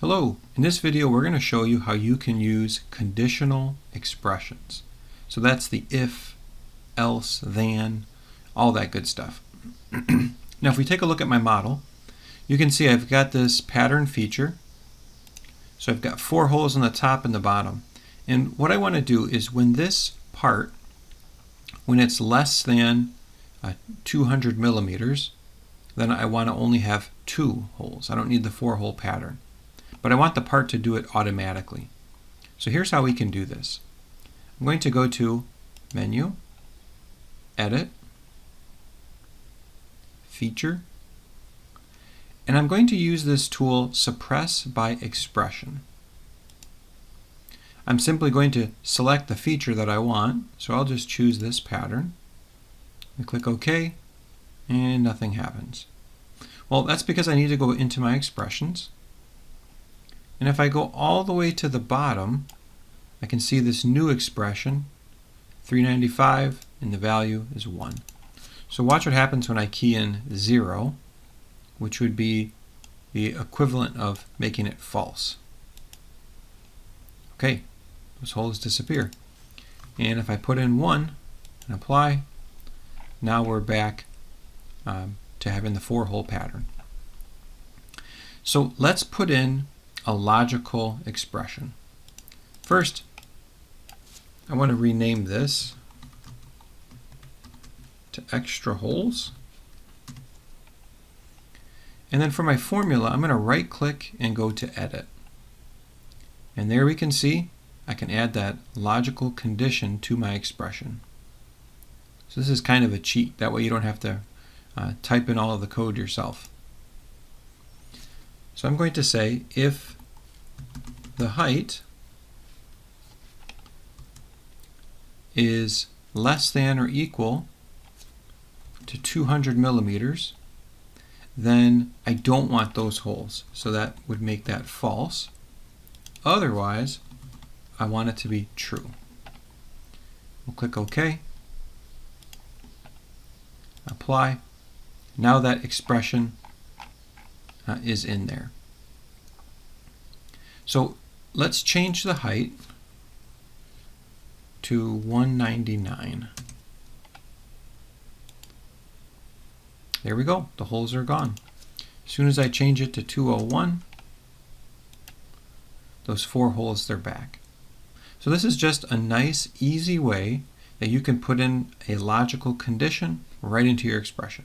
Hello, in this video we're going to show you how you can use conditional expressions. So that's the if, else, then, all that good stuff. Now if we take a look at my model, you can see I've got this pattern feature. So I've got 4 holes on the top and the bottom. And what I want to do is when this part, when it's less than 200 millimeters, then I want to only have 2 holes. I don't need the 4-hole pattern. But I want the part to do it automatically. So here's how we can do this. I'm going to go to Menu, Edit, Feature, and I'm going to use this tool Suppress by Expression. I'm simply going to select the feature that I want, so I'll just choose this pattern. And click OK, and nothing happens. Well, that's because I need to go into my expressions. And if I go all the way to the bottom, I can see this new expression, 395, and the value is 1. So watch what happens when I key in 0, which would be the equivalent of making it false. Okay, those holes disappear. And if I put in 1 and apply, now we're back to having the 4-hole pattern. So let's put in a logical expression. First, I want to rename this to extra holes. And then for my formula, I'm going to right click and go to Edit. And there we can see I can add that logical condition to my expression. So this is kind of a cheat. That way you don't have to type in all of the code yourself. So I'm going to say if the height is less than or equal to 200 millimeters, then I don't want those holes. So that would make that false. Otherwise, I want it to be true. We'll click OK. Apply. Now that expression is in there. So let's change the height to 199. There we go. The holes are gone. As soon as I change it to 201, those 4 holes, they're back. So this is just a nice, easy way that you can put in a logical condition right into your expression.